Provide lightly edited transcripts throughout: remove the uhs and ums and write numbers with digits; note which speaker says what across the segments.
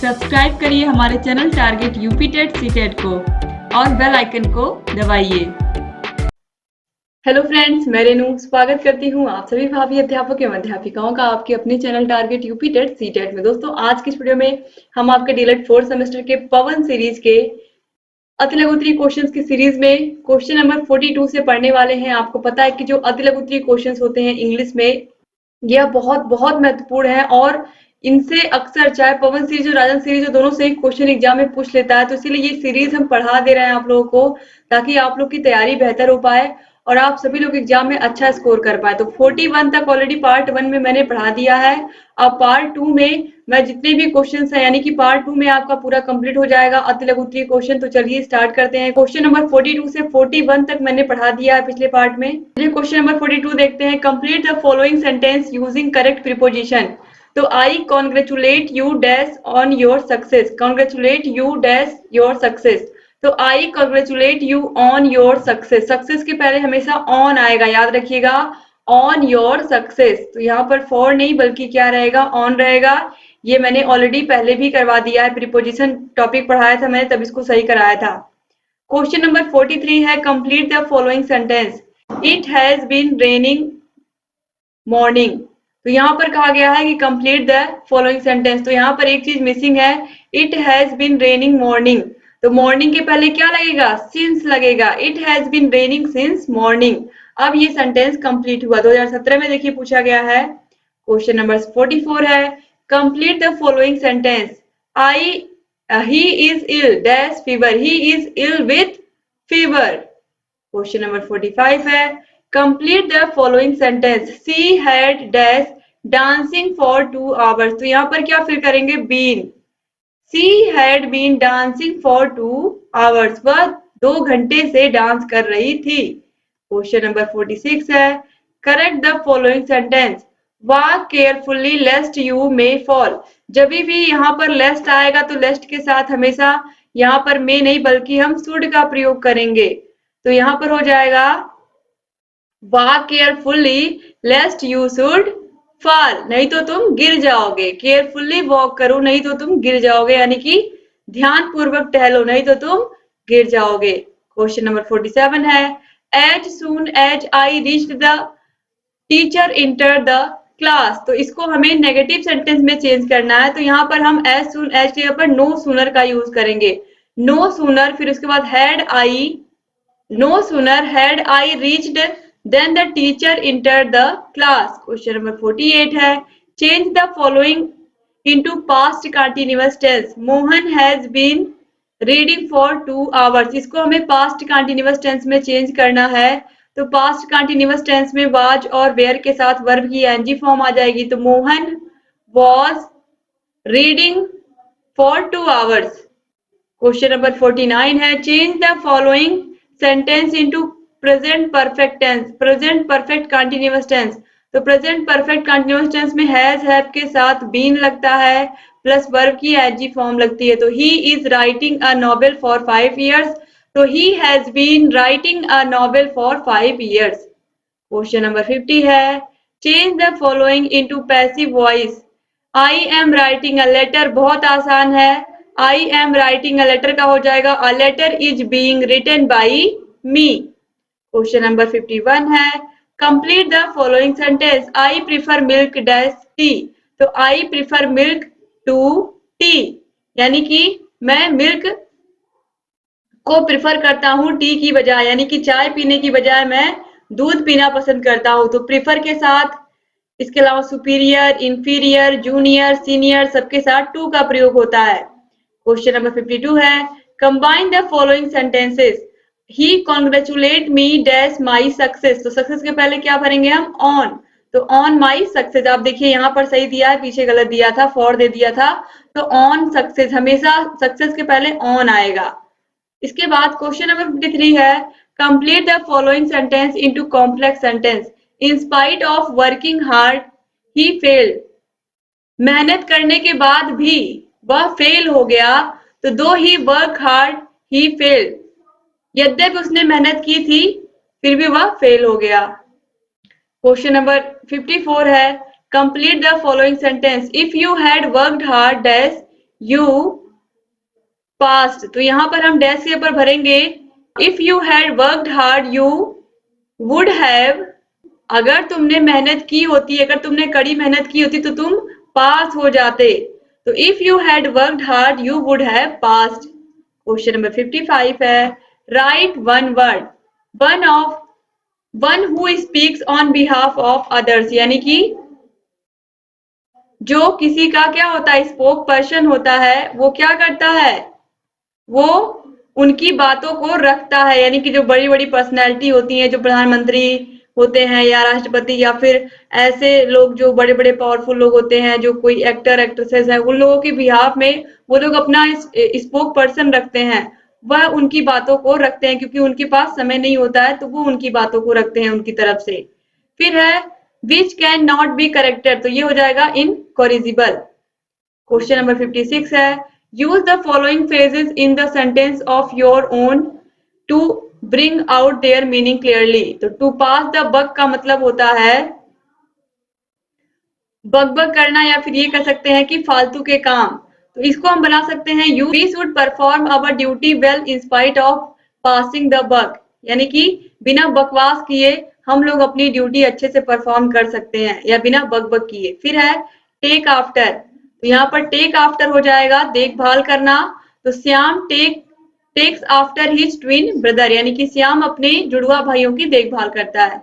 Speaker 1: Subscribe करिए हमारे channel target UP TET CTET को और बेल आइकन को दबाइए। हेलो फ्रेंड्स, मैं रेनू स्वागत करती हूँ आप सभी भावी अध्यापक एवं अध्यापिकाओं का आपके अपने channel target UP TET CTET में। दोस्तों, आज की इस वीडियो में हम आपके डीएलएड 4th सेमेस्टर के पवन सीरीज के अति लघु उत्तरीय क्वेश्चंस की सीरीज में क्वेश्चन नंबर 42 से पढ़ने वाले हैं। आपको पता है कि जो अति लघु उत्तरीय क्वेश्चंस होते हैं इंग्लिश में, यह बहुत बहुत महत्वपूर्ण है और इनसे अक्सर चाहे पवन सीरीज और राजन सीरीज दोनों से ही क्वेश्चन एग्जाम में पूछ लेता है। तो इसीलिए ये सीरीज हम पढ़ा दे रहे हैं आप लोगों को, ताकि आप लोग की तैयारी बेहतर हो पाए और आप सभी लोग एग्जाम में अच्छा स्कोर कर पाए। तो 41 तक ऑलरेडी पार्ट 1 में मैंने पढ़ा दिया है। अब पार्ट 2 में मैं जितने भी क्वेश्चंस हैं, यानी कि पार्ट 2 में आपका पूरा कंप्लीट हो जाएगा अति लघु उत्तरीय क्वेश्चन। तो चलिए स्टार्ट करते हैं। क्वेश्चन नंबर 42 से 41 तक मैंने पढ़ा दिया है पिछले पार्ट में। क्वेश्चन नंबर 42 देखते हैं। Complete the following sentence using correct preposition. तो I congratulate you dash on your success. Congratulate you dash your success. तो I congratulate you on your success. सक्सेस के पहले हमेशा ऑन आएगा, याद रखिएगा, ऑन योर सक्सेस। तो यहाँ पर फॉर नहीं बल्कि क्या रहेगा, ऑन रहेगा। ये मैंने ऑलरेडी पहले भी करवा दिया है, प्रीपोजिशन टॉपिक पढ़ाया था मैंने, तब इसको सही कराया था। क्वेश्चन नंबर 43 है। Complete the following sentence. It has been raining morning. तो यहाँ पर कहा गया है कि कंप्लीट द फॉलोइंग सेंटेंस। तो यहाँ पर एक चीज मिसिंग है, it has been raining morning. तो मॉर्निंग के पहले क्या लगेगा, सिंस लगेगा। It has been raining since morning. अब ये सेंटेंस कंप्लीट हुआ। 2017 में देखिए पूछा गया है। क्वेश्चन नंबर 44 है। Complete the following sentence. He is ill dash fever. He is ill with fever. Question number 45 है। Complete the following sentence. She had dash dancing for 2 hours। तो यहाँ पर क्या फिर करेंगे, been. She had been dancing for 2 hours। वह 2 घंटे से डांस कर रही थी। क्वेश्चन नंबर 46 है। Correct the following sentence. Walk carefully लेस्ट you may fall. जब भी यहाँ पर लेस्ट आएगा तो लेस्ट के साथ हमेशा यहाँ पर मे नहीं बल्कि हम शुड का प्रयोग करेंगे। तो यहाँ पर हो जाएगा walk carefully लेस्ट you should fall. नहीं तो तुम गिर जाओगे। केयरफुली वॉक करो, नहीं तो तुम गिर जाओगे, यानी कि ध्यान पूर्वक टहलो, नहीं तो तुम गिर जाओगे। क्वेश्चन नंबर 47 है। As soon as I reached the teacher enter the class. तो इसको हमें नेगेटिव सेंटेंस में चेंज करना है। तो यहाँ पर हम एज सून एज के ऊपर नो सूनर का यूज करेंगे। नो सूनर, फिर उसके बाद had I, no sooner had I reached then the teacher entered the class। Question number 48 है। Change the following into past continuous tense। Mohan has been reading for 2 hours। इसको हमें past continuous tense में change करना है। तो past continuous tense में was और were के साथ वर्ब की ing फॉर्म आ जाएगी। तो Mohan was reading for 2 hours। Question number 49 है। Change the following sentence into present perfect tense. Present perfect continuous tense. तो प्रेजेंट परफेक्ट कंटिन्यूअस टेंस में हैज हैव के साथ बीन लगता है प्लस वर्ब की एजी फॉर्म लगती है। तो he is writing a novel for 5 years। तो he has been writing a novel for 5 years। Question number 50 है। Change the following into passive voice. I am writing a letter. बहुत आसान है। I am writing a letter का हो जाएगा a letter is being written by me. Question number 51 है। Complete the following sentence. I prefer milk dash tea. तो आई prefer milk to T, यानी कि मैं मिल्क को प्रिफर करता हूं टी की बजाय, यानी कि चाय पीने की बजाय मैं दूध पीना पसंद करता हूं। तो प्रीफर के साथ इसके अलावा सुपीरियर, इंफीरियर, जूनियर, सीनियर सबके साथ टू का प्रयोग होता है। क्वेश्चन नंबर 52 है। Combine the following sentences. He congratulate me dash my success. तो सक्सेस के पहले क्या भरेंगे हम, ऑन। तो ऑन माई सक्सेस। आप देखिए यहाँ पर सही दिया है, पीछे गलत दिया था, फॉर दे दिया था। तो ऑन सक्सेस, हमेशा सक्सेस के पहले ऑन आएगा। इसके बाद क्वेश्चन नंबर 53 है। Complete the following sentence into complex sentence. In spite of working hard he failed. मेहनत करने के बाद भी वह फेल हो गया। तो दो ही वर्क हार्ड ही फेल्ड। यद्यपि उसने मेहनत की थी फिर भी वह फेल हो गया। क्वेश्चन नंबर 54 है। Complete the following sentence. If you had worked hard dash you past, तो यहाँ पर हम डैश के ऊपर भरेंगे if you had worked hard you would have, अगर तुमने मेहनत की होती, अगर तुमने कड़ी मेहनत की होती तो तुम पास हो जाते। तो if you had worked hard you would have passed. Question number 55 है write one word one who speaks on behalf of others, यानी कि जो किसी का क्या होता है, स्पोक पर्सन होता है, वो क्या करता है, वो उनकी बातों को रखता है, यानी कि जो बड़ी बड़ी पर्सनैलिटी होती हैं, जो प्रधानमंत्री होते हैं या राष्ट्रपति या फिर ऐसे लोग जो बड़े बड़े पावरफुल लोग होते हैं, जो कोई एक्टर एक्ट्रेसेस हैं, उन लोगों के बिहाफ में वो लोग अपना स्पोक पर्सन रखते हैं, वह उनकी बातों को रखते हैं, क्योंकि उनके पास समय नहीं होता है तो वो उनकी बातों को रखते हैं उनकी तरफ से। फिर है which can not be corrected, तो ये हो जाएगा इनकॉरिजिबल। क्वेश्चन नंबर 56 है use the following phrases in the sentence of your own to bring out their meaning clearly। तो to pass the buck का मतलब होता है बक बक करना, या फिर ये कह सकते हैं कि फालतू के काम। तो इसको हम बना सकते हैं you we should perform our duty well in spite of passing the buck, यानी कि बिना बकवास किए हम लोग अपनी ड्यूटी अच्छे से परफॉर्म कर सकते हैं या बिना बक बक किए। फिर है टेक आफ्टर, तो यहाँ पर टेक आफ्टर हो जाएगा देखभाल करना। तो Shyam takes after his twin brother, यानी कि श्याम अपने जुड़वा भाइयों की देखभाल करता है,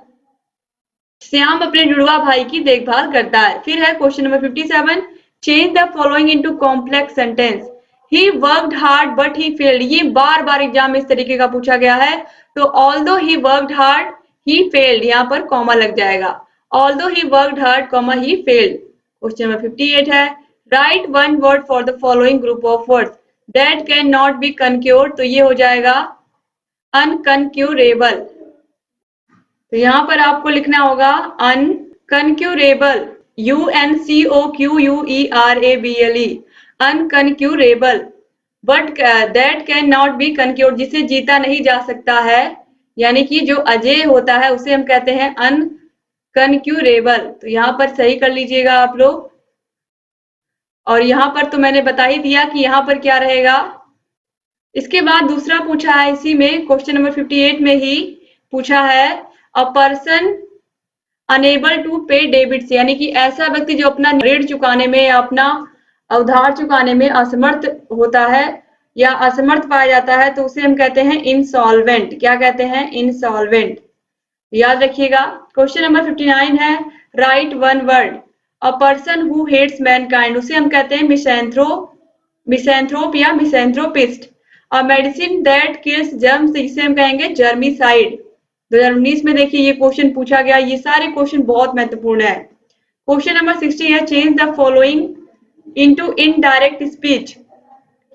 Speaker 1: श्याम अपने जुड़वा भाई की देखभाल करता है। फिर है question number 57 change the following into complex sentence. He worked hard but he failed, ये बार बार एग्जाम में इस तरीके का पूछा गया है। तो although he worked hard he failed, यहाँ पर कॉमा लग जाएगा, although he worked hard comma he failed. Question number 58 है write one word for the following group of words that can not be conquered, तो ये हो जाएगा अनकनक्यूरेबल। तो यहाँ पर आपको लिखना होगा unconquerable, UNCOQUERABLE, unconquerable, but that can not be conquered, जिसे जीता नहीं जा सकता है, यानी कि जो अजेय होता है उसे हम कहते हैं अनकनक्यूरेबल। तो यहाँ पर सही कर लीजिएगा आप लोग। और यहाँ पर तो मैंने बता ही दिया कि यहाँ पर क्या रहेगा। इसके बाद दूसरा पूछा है इसी में, क्वेश्चन नंबर 58 में ही पूछा है अ पर्सन अनेबल टू पे डेबिट्स, यानी कि ऐसा व्यक्ति जो अपना ऋण चुकाने में या अपना उधार चुकाने में असमर्थ होता है या असमर्थ पाया जाता है, तो उसे हम कहते हैं इंसॉल्वेंट। क्या कहते हैं? इंसॉल्वेंट। याद रखिएगा। क्वेश्चन नंबर 59 है write one word a person who hates mankind, उसे हम कहते हैं मिसैंथ्रोप या misanthropist. A medicine that kills germs, इसे हम कहेंगे जर्मिसाइड। 2019 में देखिए ये क्वेश्चन पूछा गया। ये सारे क्वेश्चन बहुत महत्वपूर्ण है। क्वेश्चन नंबर 60 है change the following into indirect speech.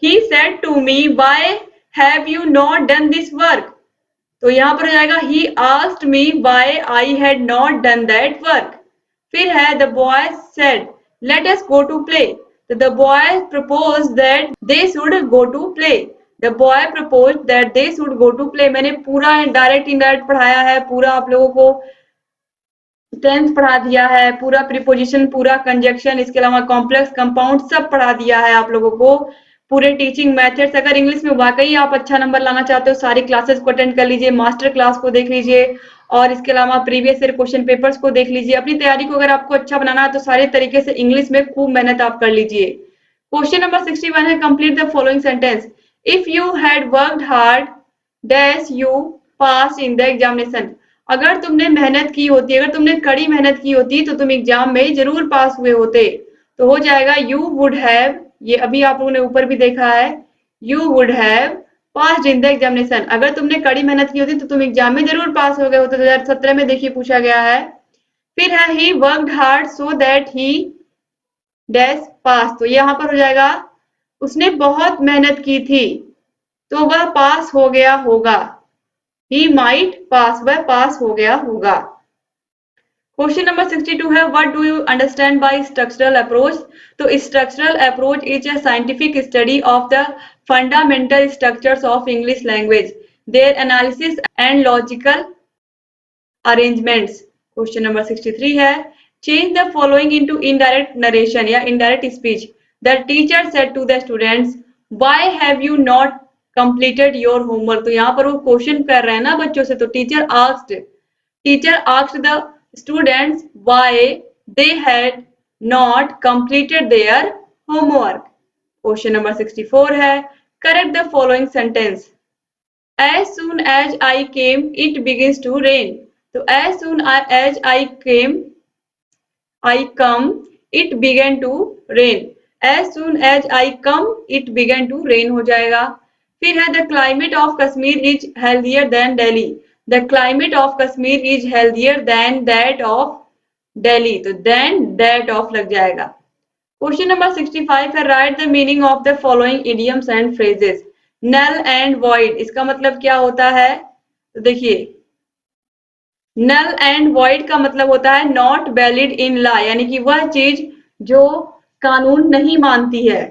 Speaker 1: He said to me why have you not done this work, तो यहाँ पर हो जाएगा he asked me why I had not done that work. फिर है the boy said let us go to play, तो the boy proposed that they should go to play. The boy proposed that they should go to play. मैंने पूरा direct indirect पढ़ाया है, पूरा आप लोगों को टेंस पढ़ा दिया है, पूरा प्रीपोजिशन, पूरा कंजक्शन, इसके अलावा कॉम्प्लेक्स कंपाउंड सब पढ़ा दिया है आप लोगों को, पूरे टीचिंग मेथड्स। अगर इंग्लिश में वाकई आप अच्छा नंबर लाना चाहते हो, सारी क्लासेस को अटेंड कर लीजिए, मास्टर क्लास को देख लीजिए और इसके अलावा प्रीवियस ईयर क्वेश्चन पेपर्स को देख लीजिए। अपनी तैयारी को अगर आपको अच्छा बनाना है तो सारे तरीके से इंग्लिश में खूब मेहनत आप कर लीजिए। क्वेश्चन नंबर 61 है complete the following sentence. If you had worked hard dash you pass in the examination, अगर तुमने मेहनत की होती, अगर तुमने कड़ी मेहनत की होती तो तुम एग्जाम में जरूर पास हुए होते। तो हो जाएगा यू वुड हैव, ये अभी आप लोगों ने ऊपर भी देखा है, you would have passed in the examination. अगर तुमने कड़ी मेहनत की होती तो तुम एग्जाम में जरूर पास हो गए होते। 2017 में देखिए पूछा गया है। फिर है he worked hard so that he dash pass, तो यहाँ पर हो जाएगा उसने बहुत मेहनत की थी तो वह पास हो गया होगा। He might pass, वह पास हो गया होगा। क्वेश्चन नंबर 62 है what do you understand by structural approach. तो structural approach is a scientific study of the fundamental structures of English language, their analysis and logical arrangements. Question number 63 है change the following into indirect narration या indirect speech. The teacher said to the students why have you not completed your homework. तो यहाँ पर वो question कर रहे हैं ना बच्चों से, तो teacher asked the students why they had not completed their homework. Question number 64 है, correct the following sentence. As soon as I came, it begins to rain. तो as soon as I come, it began to rain. As soon as I come, it began to rain हो जाएगा। फिर है the climate of Kashmir is healthier than Delhi. The climate of Kashmir is healthier than that of Delhi. तो than that of लग जाएगा। Question number 65 है, write the meaning of the following idioms and phrases. Null and void, इसका मतलब क्या होता है? तो देखिए, नल एंड वॉइड का मतलब होता है नॉट वैलिड इन लॉ, यानी कि वह चीज जो कानून नहीं मानती है।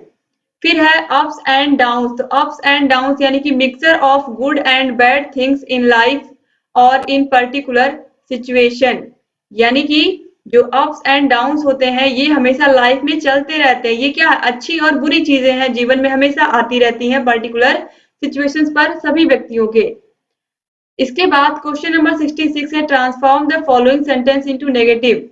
Speaker 1: फिर है अप्स एंड डाउन्स, तो अप्स एंड डाउन्स यानी कि mixture of good and bad things in life और इन पर्टिकुलर सिचुएशन, यानी कि जो अप्स एंड डाउन्स होते हैं ये हमेशा लाइफ में चलते रहते हैं। ये क्या अच्छी और बुरी चीजें हैं, जीवन में हमेशा आती रहती हैं पर्टिकुलर सिचुएशंस पर सभी व्यक्तियों के। इसके बाद क्वेश्चन नंबर 66 है, transform the following sentence into negative.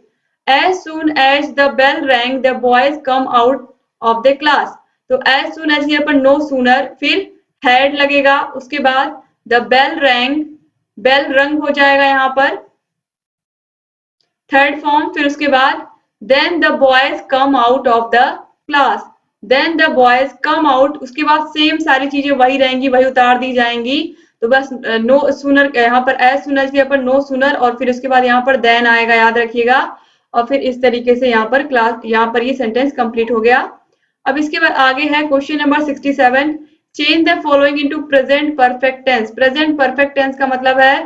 Speaker 1: As soon as the bell rang the boys come out of the class. तो एज सून एज यहाँ पर नो सूनर, फिर हैड लगेगा, उसके बाद द बेल रैंग, बेल रंग हो जाएगा यहाँ पर थर्ड फॉर्म, फिर उसके बाद then the boys come out of the class, then the boys come out, उसके बाद सेम सारी चीजें वही रहेंगी, वही उतार दी जाएंगी। तो बस नो सूनर यहाँ पर एज सूनर के पर नो सूनर और फिर उसके बाद यहाँ पर देन आएगा, याद रखिएगा। और फिर इस तरीके से यहाँ पर यहाँ पर ये सेंटेंस कंप्लीट हो गया। अब इसके बाद आगे है question number 67, change the following into present perfect tense. Present perfect tense का मतलब है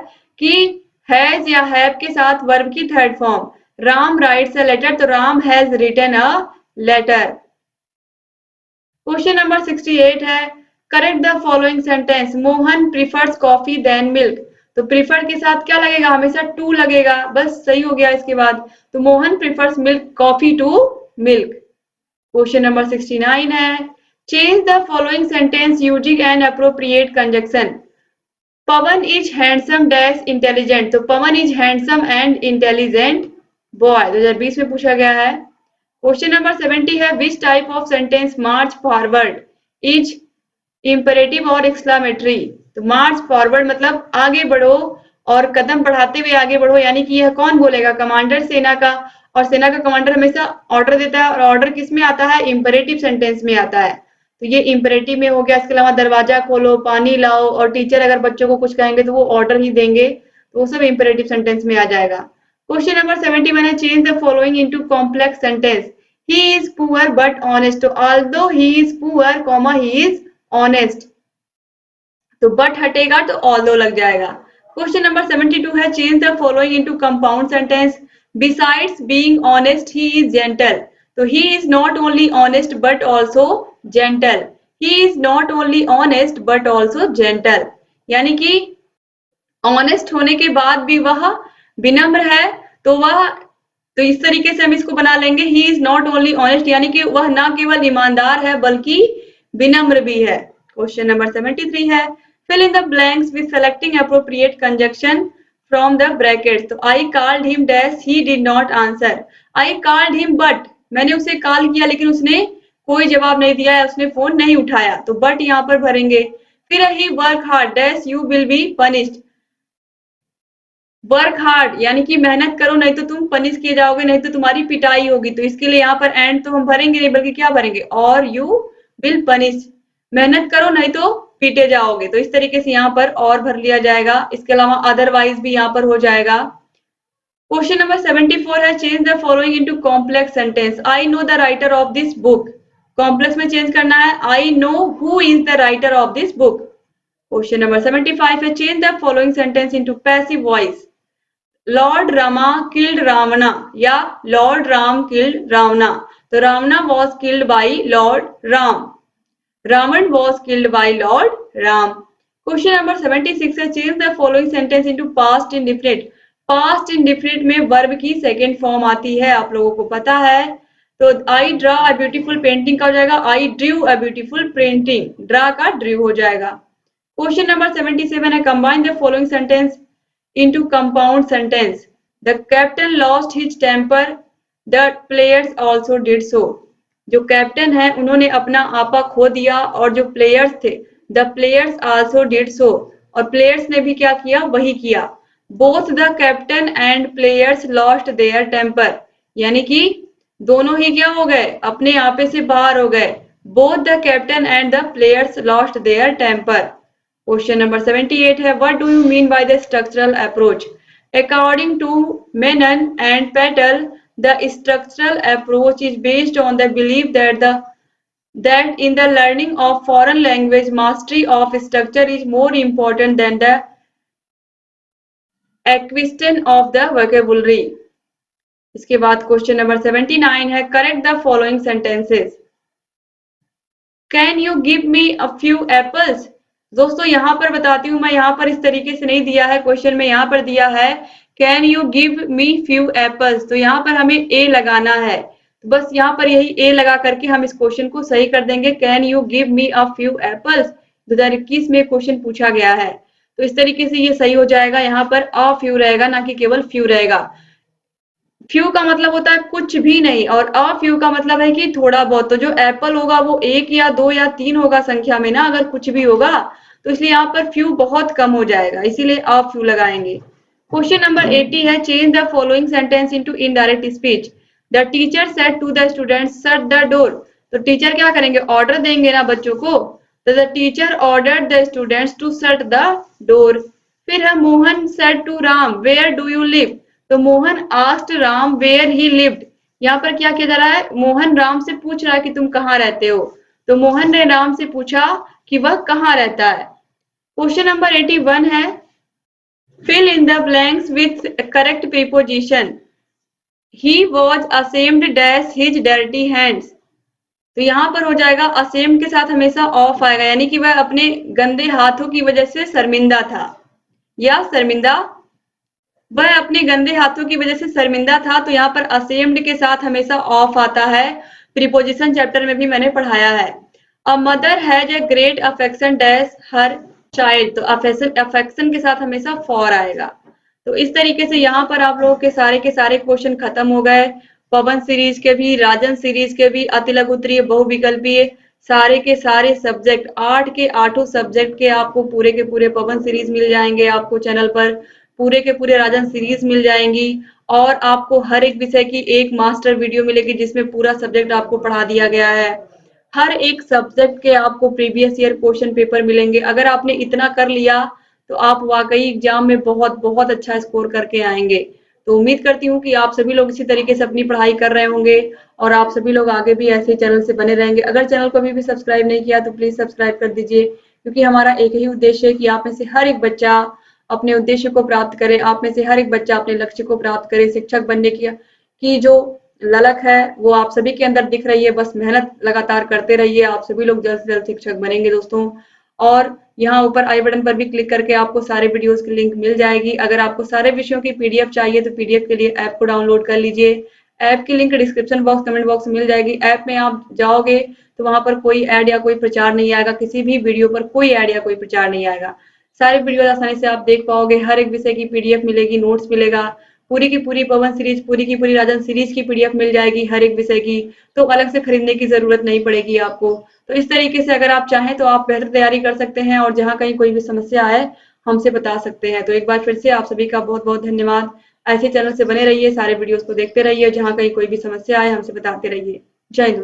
Speaker 1: कि हैज या हैव के साथ वर्ब की third form. Ram writes a letter, तो Ram has written a letter. Question number 68 है, correct the following sentence. Mohan prefers coffee than milk. तो प्रीफर के साथ क्या लगेगा? हमेशा टू लगेगा, बस सही हो गया इसके बाद। तो Mohan prefers milk coffee to milk. Question number 69 है, change the following sentence using an appropriate conjunction. Pawan is handsome dash intelligent. तो Pawan is handsome and intelligent boy 2020 में पूछा गया है। क्वेश्चन नंबर 70 है, which type of sentence march forward is imperative और exclamatory. तो march forward मतलब आगे बढ़ो और कदम बढ़ाते हुए आगे बढ़ो, यानी कि यह कौन बोलेगा? कमांडर सेना का, और सेना का कमांडर हमेशा ऑर्डर देता है, और ऑर्डर किस में आता है? इंपेरेटिव सेंटेंस में आता है। तो ये इंपेरेटिव में हो गया। इसके अलावा दरवाजा खोलो, पानी लाओ, और टीचर अगर बच्चों को कुछ कहेंगे तो वो ऑर्डर ही देंगे, तो वो सब इंपेरेटिव सेंटेंस में आ जाएगा। क्वेश्चन नंबर 71 है, change the following into complex sentence. He is poor but honest. तो although he is poor comma he is honest, तो बट हटेगा तो ऑल्दो लग जाएगा। क्वेश्चन नंबर 72 है, change the following into compound sentence. Besides being honest he is gentle. तो he is not only honest but also gentle. He is not only honest but also gentle, यानी कि honest होने के बाद भी वह विनम्र है, तो इस तरीके से हम इसको बना लेंगे, ही इज नॉट ओनली ऑनेस्ट, यानी कि वह न केवल ईमानदार है बल्कि विनम्र भी है। क्वेश्चन नंबर 73 है, fill in the blanks with selecting appropriate conjunction from the brackets। तो I called him dash, he did not answer। I called him but, मैंने उसे कॉल किया लेकिन उसने कोई जवाब नहीं दिया, उसने फोन नहीं उठाया, तो बट यहाँ पर भरेंगे। फिर he work hard dash, you will be punished। Work hard यानी कि मेहनत करो, नहीं तो तुम पनिश किए जाओगे, नहीं तो तुम्हारी पिटाई होगी। तो इसके लिए यहाँ पर एंड तो हम भरेंगे नहीं, बल्कि क्या भरेंगे? और यू विल पनिश। मेहनत करो नहीं तो पीटे जाओगे, तो इस तरीके से यहाँ पर और भर लिया जाएगा। इसके अलावा अदरवाइज भी यहाँ पर हो जाएगा। क्वेश्चन नंबर 74 है, change the following into complex sentence. I know the writer of this book. Complex में चेंज करना है, I know who is the writer of this book. Question number 75 है, change the following sentence into passive voice. Lord Rama killed Ravana या lord Ram killed Ravana. तो Ravana was killed by lord Ram, Ravan was killed by lord Ram. Question number 76 है, change the following sentence into past indefinite. Past indefinite में verb की second form आती है, आप लोगों को पता है। तो I draw a beautiful painting का हो जाएगा I drew a beautiful painting, draw का ड्रू हो जाएगा। क्वेश्चन नंबर 77 है combine the following sentence into compound sentence. The captain lost his temper, the players also did so. जो captain है उन्होंने अपना आपा खो दिया और जो प्लेयर्स थे the players also did so, और प्लेयर्स ने भी क्या किया, वही किया। Both the captain and players lost their temper, यानी कि दोनों ही क्या हो गए, अपने आपे से बाहर हो गए। Both the captain and the players lost their temper. Question number 78 है what do you mean by the structural approach. According to Menon and Patel, the structural approach is based on the belief that in the learning of foreign language, mastery of structure is more important than the acquisition of the vocabulary। इसके बाद question number 79 है correct the following sentences. Can you give me a few apples. दोस्तों यहाँ पर बताती हूँ मैं, यहाँ पर इस तरीके से नहीं दिया है, क्वेश्चन में यहाँ पर दिया है can you give me few apples, तो यहाँ पर हमें ए लगाना है। तो बस यहाँ पर यही ए लगा करके हम इस क्वेश्चन को सही कर देंगे। Can you give me a few apples 2021 में क्वेश्चन पूछा गया है, तो इस तरीके से ये सही हो जाएगा। यहाँ पर अ फ्यू रहेगा, ना कि केवल फ्यू रहेगा। फ्यू का मतलब होता है कुछ भी नहीं, और अ फ्यू का मतलब है कि थोड़ा बहुत। तो जो एप्पल होगा वो एक या दो या तीन होगा संख्या में ना, अगर कुछ भी होगा तो इसलिए यहाँ पर फ्यू बहुत कम हो जाएगा, इसीलिए अ फ्यू लगाएंगे। क्वेश्चन नंबर 80 है change the following sentence into indirect speech. The teacher said to the students shut the door. तो टीचर क्या करेंगे, ऑर्डर देंगे ना बच्चों को, तो the teacher ordered the students to shut the door. फिर है Mohan said to Ram where do you live. तो Mohan asked Ram where he lived. यहाँ पर क्या किया जा रहा है, मोहन राम से पूछ रहा है कि तुम कहाँ रहते हो, तो मोहन ने राम से पूछा कि वह कहाँ रहता है। क्वेश्चन नंबर 81 है fill in the blanks with correct preposition। he was ashamed dash his dirty hands। तो यहाँ पर हो जाएगा ashamed के साथ हमेशा ऑफ आएगा, यानी कि वह अपने गंदे हाथों की वजह से शर्मिंदा था या शर्मिंदा, वह अपने गंदे हाथों की वजह से शर्मिंदा था। तो यहाँ पर ashamed के साथ हमेशा ऑफ आता है, प्रीपोजिशन चैप्टर में भी मैंने पढ़ाया है। A mother has a great affection dash her child, तो अफेक्शन के साथ हमेशा फॉर आएगा। तो इस तरीके से यहाँ पर आप लोगों के सारे क्वेश्चन खत्म हो गए। पवन सीरीज के भी, राजन सीरीज के भी, अति लघुत्तरीय, बहुविकल्पीय, सारे के सारे सब्जेक्ट 8 के 8 सब्जेक्ट के आपको पूरे के पूरे पवन सीरीज मिल जाएंगे आपको चैनल पर, पूरे के पूरे राजन सीरीज मिल जाएंगी, और आपको हर एक विषय की एक मास्टर वीडियो मिलेगी जिसमें पूरा सब्जेक्ट आपको पढ़ा दिया गया है। हर एक सब्जेक्ट के आपको प्रीवियस ईयर क्वेश्चन पेपर मिलेंगे। अगर आपने इतना कर लिया तो आप वाकई एग्जाम में बहुत बहुत अच्छा स्कोर करके आएंगे। तो उम्मीद करती हूँ कि आप सभी लोग इसी तरीके से अपनी पढ़ाई कर रहे होंगे और आप सभी लोग आगे भी ऐसे चैनल से बने रहेंगे। अगर चैनल को अभी भी सब्सक्राइब नहीं किया तो प्लीज सब्सक्राइब कर दीजिए, क्योंकि हमारा एक ही उद्देश्य है कि आप में से हर एक बच्चा अपने उद्देश्य को प्राप्त करे, आप में से हर एक बच्चा अपने लक्ष्य को प्राप्त करे। शिक्षक बनने की जो ललक है वो आप सभी के अंदर दिख रही है, बस मेहनत लगातार करते रहिए, आप सभी लोग जल्द से जल्द शिक्षक बनेंगे दोस्तों। और यहाँ ऊपर आई बटन पर भी क्लिक करके आपको सारे वीडियोस की लिंक मिल जाएगी। अगर आपको सारे विषयों की पीडीएफ चाहिए तो पीडीएफ के लिए ऐप को डाउनलोड कर लीजिए। ऐप की link description box, comment box में मिल जाएगी। ऐप में आप जाओगे तो वहां पर कोई ऐड या कोई प्रचार नहीं आएगा, किसी भी वीडियो पर कोई ऐड या कोई प्रचार नहीं आएगा। सारे वीडियो आसानी से आप देख पाओगे, हर एक विषय की पीडीएफ मिलेगी, नोट्स मिलेगा, पूरी की पूरी पवन सीरीज, पूरी की पूरी राजन सीरीज की पीडीएफ मिल जाएगी हर एक विषय की, तो अलग से खरीदने की जरूरत नहीं पड़ेगी आपको। तो इस तरीके से अगर आप चाहें तो आप बेहतर तैयारी कर सकते हैं और जहां कहीं कोई भी समस्या है हमसे बता सकते हैं। तो एक बार फिर से आप सभी का बहुत बहुत धन्यवाद। ऐसे चैनल से बने रहिए, सारे वीडियोस को देखते रहिए, जहां कहीं कोई भी समस्या आए हमसे बताते रहिए। जय हिंद।